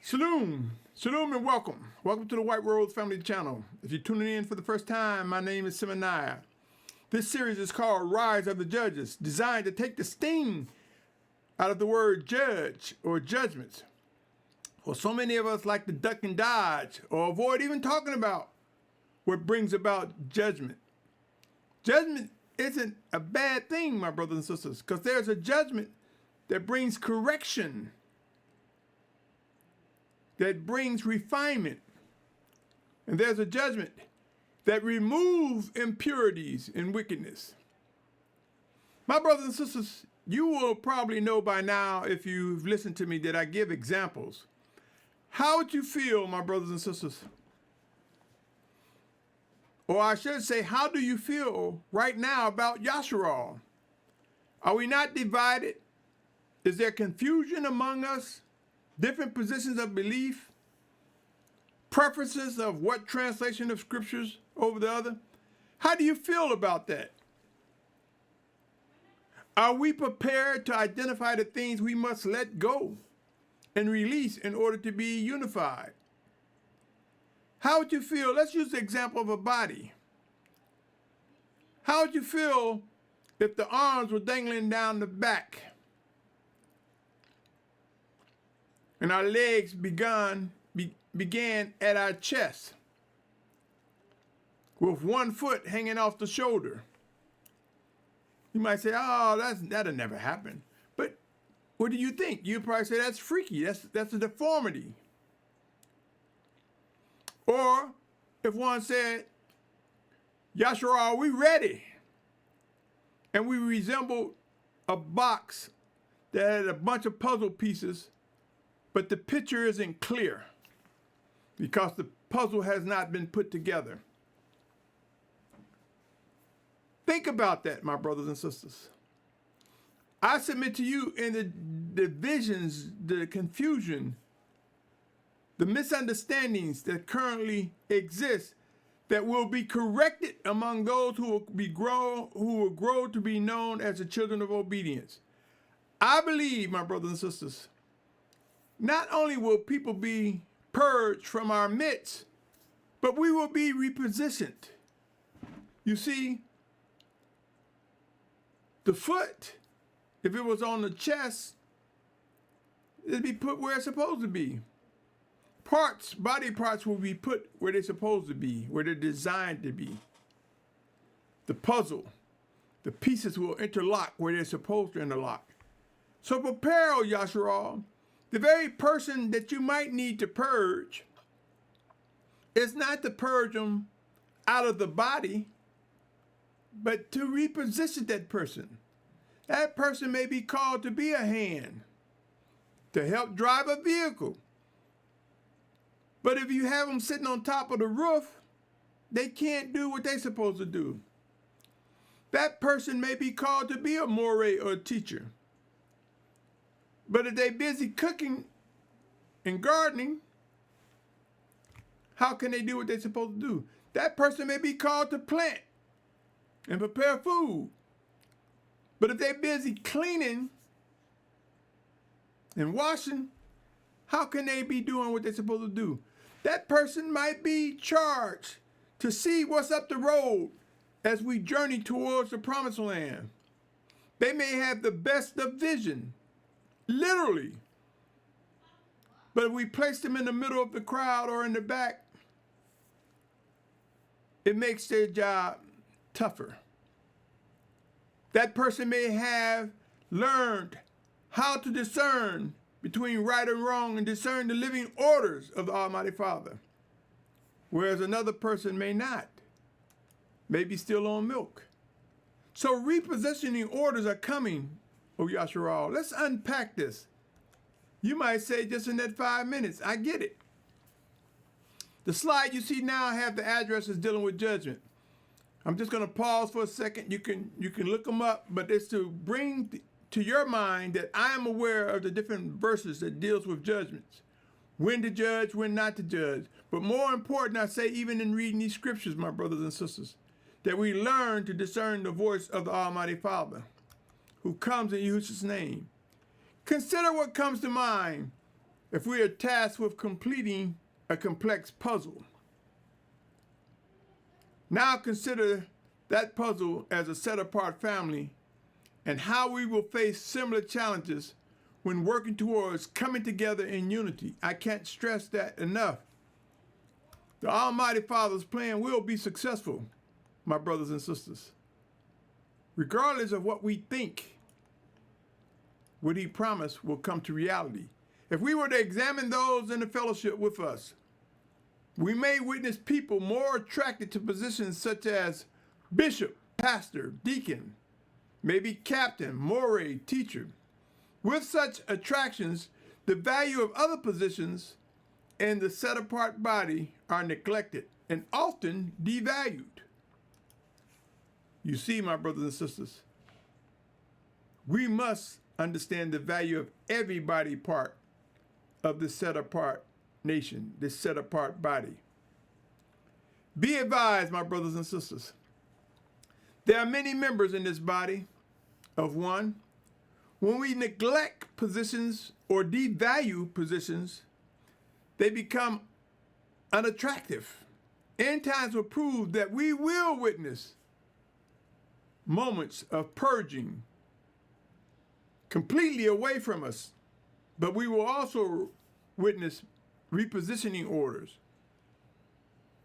Shalom, shalom and welcome. Welcome to the White Rose Family Channel. If you're tuning in for the first time, my name is Symmanayah. This series is called Rise of the Judges, designed to take the sting out of the word judge or judgments. Well, so many of us like to duck and dodge or avoid even talking about what brings about judgment. Judgment isn't a bad thing, my brothers and sisters, because there's a judgment that brings correction, that brings refinement. And there's a judgment that removes impurities and wickedness. My brothers and sisters, you will probably know by now, if you've listened to me, that I give examples. How would you feel, my brothers and sisters? Or I should say, how do you feel right now about Yashar'al? Are we not divided? Is there confusion among us? Different positions of belief, preferences of what translation of scriptures over the other? How do you feel about that? Are we prepared to identify the things we must let go and release in order to be unified? How would you feel? Let's use the example of a body. How would you feel if the arms were dangling down the back and our legs began at our chest with one foot hanging off the shoulder? You might say, oh, that'll never happen. But what do you think? You'd probably say that's freaky. That's a deformity. Or if one said, Yashar'al, we ready? And we resembled a box that had a bunch of puzzle pieces, but the picture isn't clear because the puzzle has not been put together. Think about that, my brothers and sisters. I submit to you in the divisions, the confusion, the misunderstandings that currently exist, that will be corrected among those who will grow to be known as the children of obedience. I believe, my brothers and sisters, not only will people be purged from our midst, but we will be repositioned. You see, the foot, if it was on the chest, it'd be put where it's supposed to be. Body parts will be put where they're supposed to be, where they're designed to be. The puzzle, the pieces will interlock where they're supposed to interlock. So prepare, O Yashar'al. The very person that you might need to purge is not to purge them out of the body, but to reposition that person. That person may be called to be a hand, to help drive a vehicle. But if you have them sitting on top of the roof, they can't do what they're supposed to do. That person may be called to be a moray or a teacher. But if they're busy cooking and gardening, how can they do what they're supposed to do? That person may be called to plant and prepare food. But if they're busy cleaning and washing, how can they be doing what they're supposed to do? That person might be charged to see what's up the road as we journey towards the promised land. They may have the best of vision, literally. But if we place them in the middle of the crowd or in the back, it makes their job tougher. That person may have learned how to discern between right and wrong and discern the living orders of the Almighty Father, whereas another person may not, may be still on milk. So repositioning orders are coming, O Yashar'al. Let's unpack this. You might say just in that 5 minutes, I get it. The slide you see now have the addresses dealing with judgment. I'm just going to pause for a second. You can look them up, but it's to bring to your mind that I am aware of the different verses that deals with judgments. When to judge, when not to judge. But more important, I say, even in reading these scriptures, my brothers and sisters, that we learn to discern the voice of the Almighty Father who comes in Yahushua's name. Consider what comes to mind if we are tasked with completing a complex puzzle. Now consider that puzzle as a set-apart family and how we will face similar challenges when working towards coming together in unity. I can't stress that enough. The Almighty Father's plan will be successful, my brothers and sisters. Regardless of what we think, what he promised will come to reality. If we were to examine those in the fellowship with us, we may witness people more attracted to positions such as bishop, pastor, deacon, maybe captain, moray, teacher. With such attractions, the value of other positions in the set-apart body are neglected and often devalued. You see, my brothers and sisters, we must understand the value of every body part of this set-apart nation, this set-apart body. Be advised, my brothers and sisters, there are many members in this body of one. When we neglect positions or devalue positions, they become unattractive. Endtimes will prove that we will witness moments of purging completely away from us, but we will also witness repositioning orders,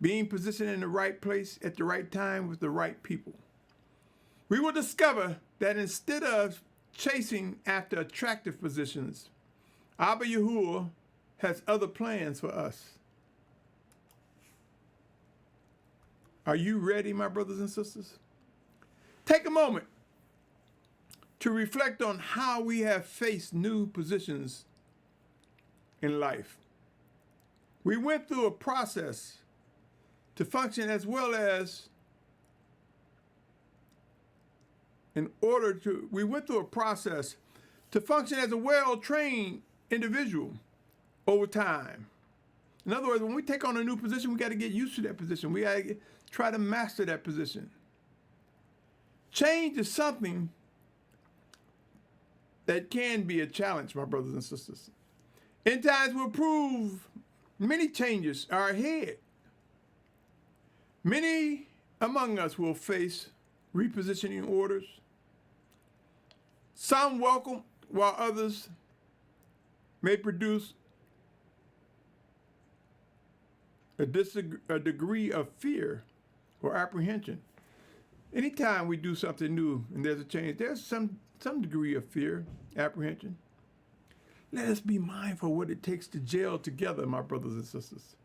being positioned in the right place at the right time with the right people. We will discover that instead of chasing after attractive positions, Abba Yahuah has other plans for us. Are you ready, my brothers and sisters? Take a moment to reflect on how we have faced new positions in life. We went through a process to function as well as we went through a process to function as a well-trained individual over time. In other words, when we take on a new position, we got to get used to that position. We got to try to master that position. Change is something that can be a challenge, my brothers and sisters. Endtimes will prove many changes are ahead. Many among us will face repositioning orders. Some welcome, while others may produce a degree of fear or apprehension. Anytime we do something new and there's a change, there's some degree of fear, apprehension. Let us be mindful of what it takes to gel together, my brothers and sisters,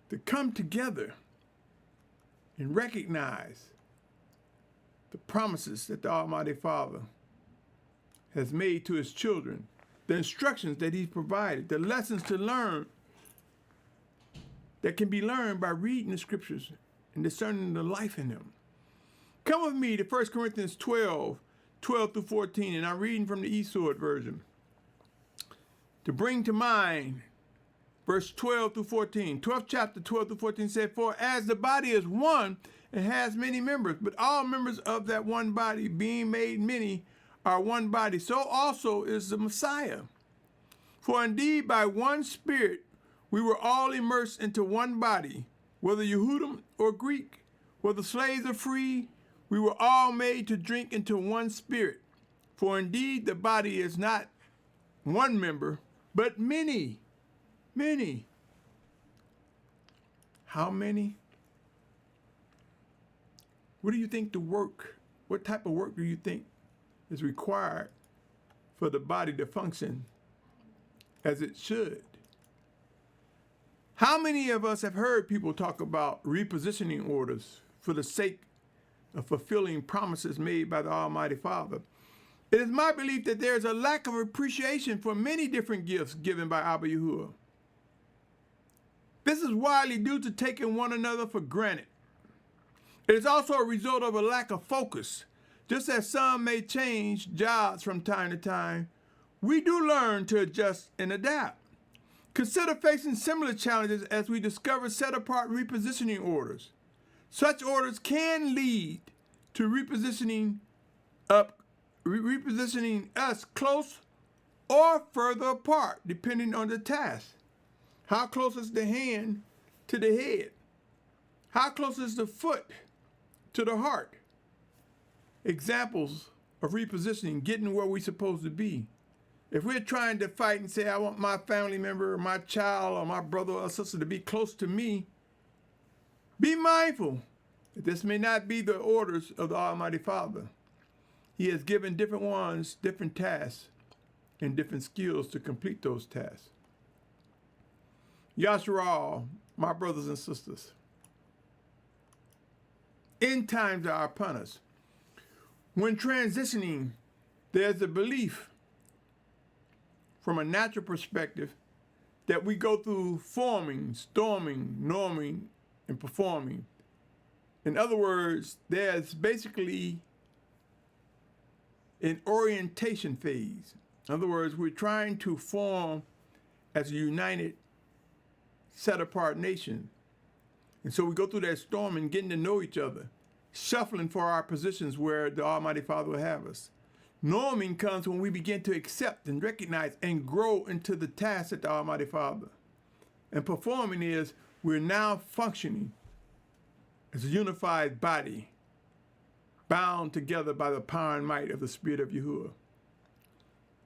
to come together and recognize the promises that the Almighty Father has made to his children, the instructions that he's provided, the lessons to learn that can be learned by reading the scriptures and discerning the life in them. Come with me to 1 Corinthians 12 through 14, and I'm reading from the eSword version. To bring to mind verse 12 through 14. 12th chapter, 12 through 14 said, "For as the body is one and has many members, but all members of that one body, being made many, are one body, so also is the Messiah. For indeed by one Spirit we were all immersed into one body, whether Yehudim or Greek, whether slaves or free, we were all made to drink into one Spirit. For indeed the body is not one member, but many." Many. How many? What do you think what type of work do you think is required for the body to function as it should? How many of us have heard people talk about repositioning orders for the sake of fulfilling promises made by the Almighty Father? It is my belief that there is a lack of appreciation for many different gifts given by Abba Yahuah. This is widely due to taking one another for granted. It is also a result of a lack of focus. Just as some may change jobs from time to time, we do learn to adjust and adapt. Consider facing similar challenges as we discover set-apart repositioning orders. Such orders can lead to repositioning us close or further apart, depending on the task. How close is the hand to the head? How close is the foot to the heart? Examples of repositioning, getting where we're supposed to be. If we're trying to fight and say, I want my family member or my child or my brother or sister to be close to me, be mindful that this may not be the orders of the Almighty Father. He has given different ones different tasks and different skills to complete those tasks. Yashar'al, my brothers and sisters, end times are upon us. When transitioning, there's a belief from a natural perspective that we go through forming, storming, norming, and performing. In other words, there's basically an orientation phase. In other words, we're trying to form as a united, set-apart nation. And so we go through that storm and getting to know each other, shuffling for our positions where the Almighty Father will have us. Norming comes when we begin to accept and recognize and grow into the task at the Almighty Father. And performing is we're now functioning as a unified body, bound together by the power and might of the Spirit of Yahuah.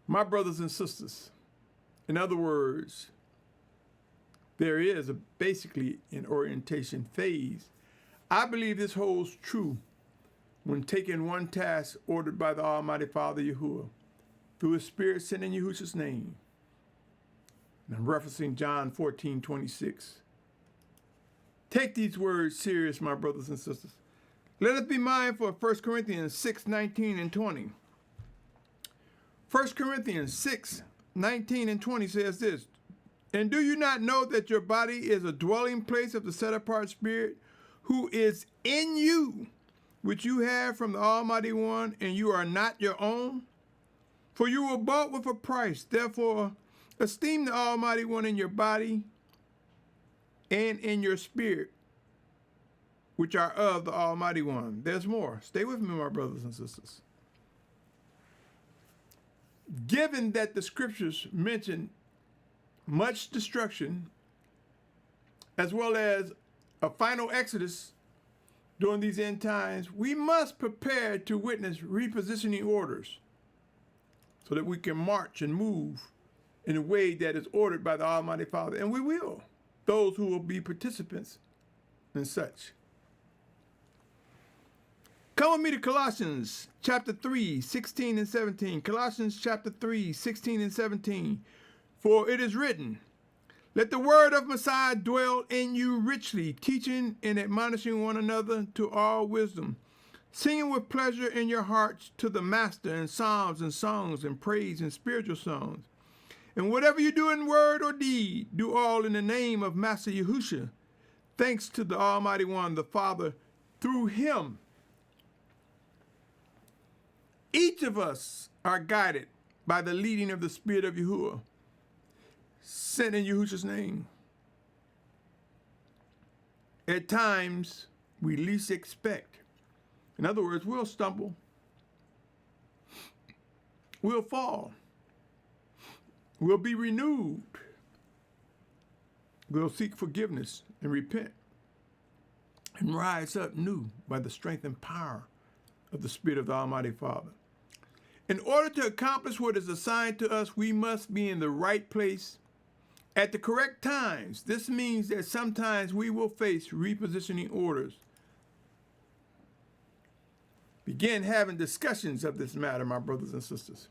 My brothers and sisters, in other words, there is basically an orientation phase. I believe this holds true when taking one task ordered by the Almighty Father Yahuah through His Spirit sent in Yahusha's name. And I'm referencing John 14:26. Take these words serious, my brothers and sisters. Let us be mindful of 1 Corinthians 6:19 and 20. 1 Corinthians 6:19 and 20 says this, and do you not know that your body is a dwelling place of the set-apart Spirit who is in you, which you have from the Almighty One, and you are not your own? For you were bought with a price. Therefore, esteem the Almighty One in your body and in your spirit, which are of the Almighty One. There's more. Stay with me, my brothers and sisters. Given that the scriptures mention much destruction, as well as a final exodus during these end times, we must prepare to witness repositioning orders so that we can march and move in a way that is ordered by the Almighty Father. And we will, those who will be participants in such. Come with me to Colossians chapter 3, 16 and 17. Colossians chapter 3, 16 and 17. For it is written, let the word of Messiah dwell in you richly, teaching and admonishing one another to all wisdom, singing with pleasure in your hearts to the Master in psalms and songs and praise and spiritual songs. And whatever you do in word or deed, do all in the name of Master Yahushua, thanks to the Almighty One, the Father, through Him. Each of us are guided by the leading of the Spirit of Yahuah, sent in Yahusha's name. At times, we least expect. In other words, we'll stumble. We'll fall. We'll be renewed. We'll seek forgiveness and repent and rise up new by the strength and power of the Spirit of the Almighty Father. In order to accomplish what is assigned to us, we must be in the right place at the correct times. This means that sometimes we will face repositioning orders. Begin having discussions of this matter, my brothers and sisters.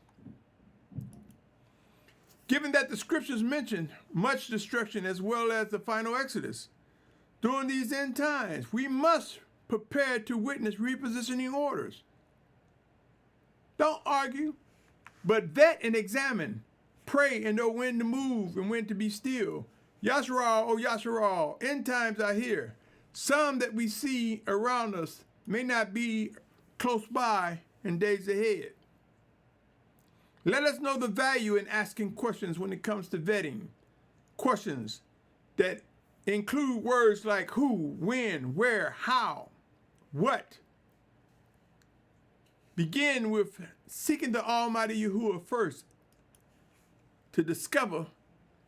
Given that the scriptures mention much destruction as well as the final exodus, during these end times, we must prepare to witness repositioning orders. Don't argue, but vet and examine. Pray and know when to move and when to be still. Yashar'al, oh Yashar'al, end times are here. Some that we see around us may not be close by in days ahead. Let us know the value in asking questions when it comes to vetting. Questions that include words like who, when, where, how, what. Begin with seeking the Almighty Yahuah first to discover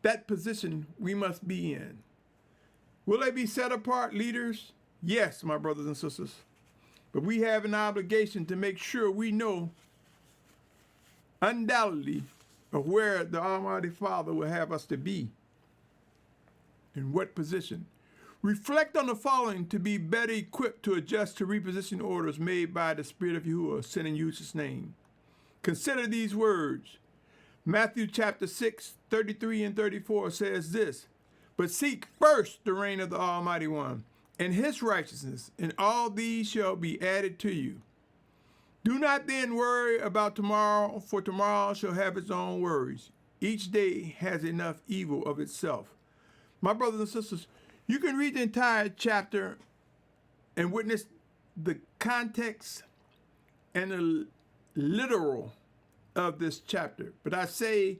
that position we must be in. Will they be set apart leaders? Yes, my brothers and sisters. But we have an obligation to make sure we know undoubtedly of where the Almighty Father will have us to be. In what position? Reflect on the following to be better equipped to adjust to repositioning orders made by the Spirit of Yahuah, sent in Yahushua's name. Consider these words. Matthew chapter 6, 33 and 34 says this, but seek first the reign of the Almighty One and his righteousness, and all these shall be added to you. Do not then worry about tomorrow, for tomorrow shall have its own worries. Each day has enough evil of itself. My brothers and sisters, you can read the entire chapter and witness the context and the literal of this chapter. But I say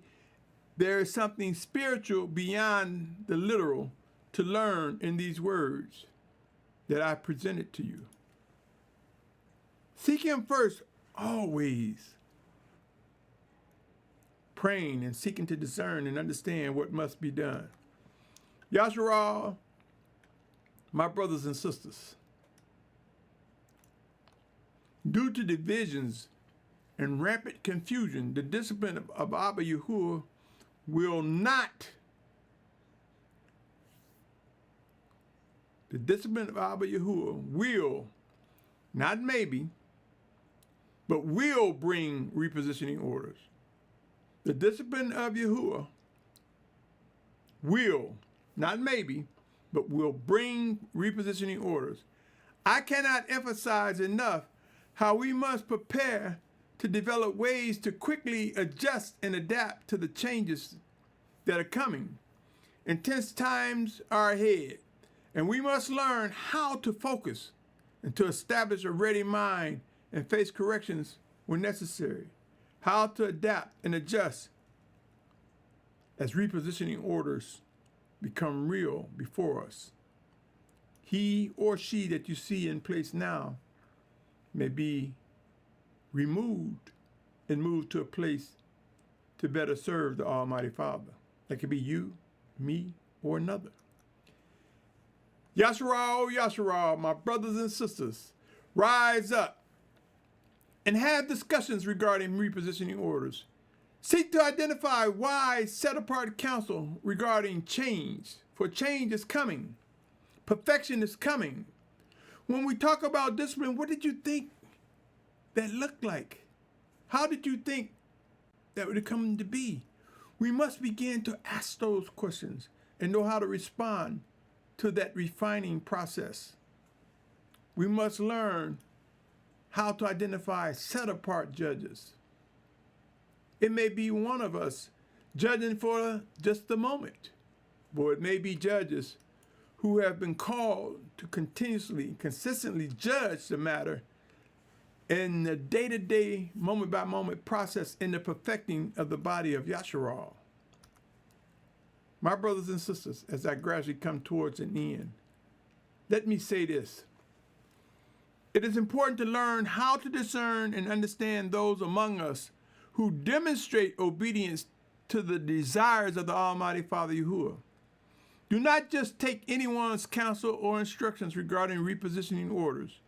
there is something spiritual beyond the literal to learn in these words that I presented to you. Seek him first, always. Praying and seeking to discern and understand what must be done. Yashar'al, my brothers and sisters, due to divisions and rampant confusion, the discipline of Abba Yahuah will not, the discipline of Abba Yahuah will, not maybe, but will bring repositioning orders. The discipline of Yahuah will, not maybe, but will bring repositioning orders. I cannot emphasize enough how we must prepare to develop ways to quickly adjust and adapt to the changes that are coming. Intense times are ahead, and we must learn how to focus and to establish a ready mind and face corrections when necessary, how to adapt and adjust as repositioning orders become real before us. He or she that you see in place now may be removed and moved to a place to better serve the Almighty Father. That could be you, me, or another. Yashar'al, Yashar'al, my brothers and sisters, rise up and have discussions regarding repositioning orders. Seek to identify wise, set-apart counsel regarding change, for change is coming. Perfection is coming. When we talk about discipline, what did you think that looked like? How did you think that would come to be? We must begin to ask those questions and know how to respond to that refining process. We must learn how to identify set-apart judges. It may be one of us judging for just the moment, or it may be judges who have been called to continuously, consistently judge the matter in the day-to-day, moment-by-moment process in the perfecting of the body of Yashar'al. My brothers and sisters, as I gradually come towards an end, let me say this. It is important to learn how to discern and understand those among us who demonstrate obedience to the desires of the Almighty Father Yahuah. Do not just take anyone's counsel or instructions regarding repositioning orders.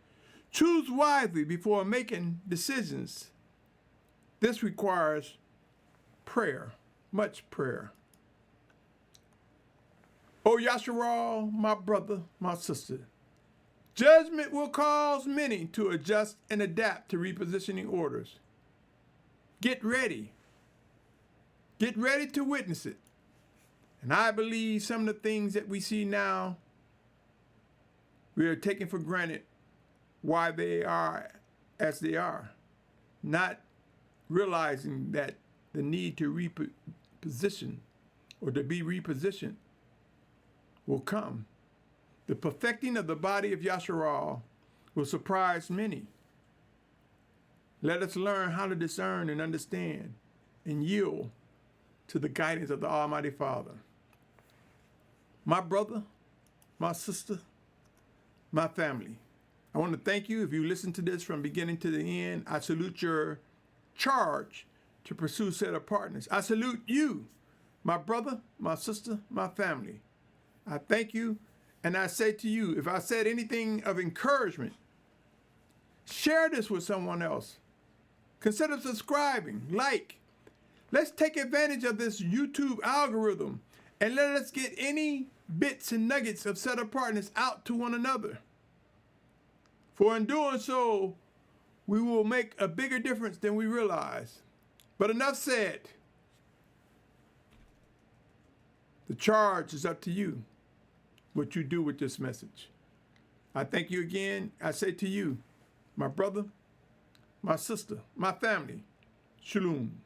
Choose wisely before making decisions. This requires prayer, much prayer. O Yashar'al, my brother, my sister, judgment will cause many to adjust and adapt to repositioning orders. Get ready. Get ready to witness it. And I believe some of the things that we see now, we are taking for granted why they are as they are, not realizing that the need to reposition or to be repositioned will come. The perfecting of the body of Yashar'al will surprise many. Let us learn how to discern and understand and yield to the guidance of the Almighty Father. My brother, my sister, my family, I want to thank you. If you listen to this from beginning to the end, I salute your charge to pursue set apartness. I salute you my brother, my sister, my family, I thank you, and I say to you, if I said anything of encouragement, share this with someone else. Consider subscribing, like. Let's take advantage of this YouTube algorithm and let us get any bits and nuggets of set apartness out to one another. For in doing so, we will make a bigger difference than we realize. But enough said. The charge is up to you, what you do with this message. I thank you again. I say to you, my brother, my sister, my family, Shalom.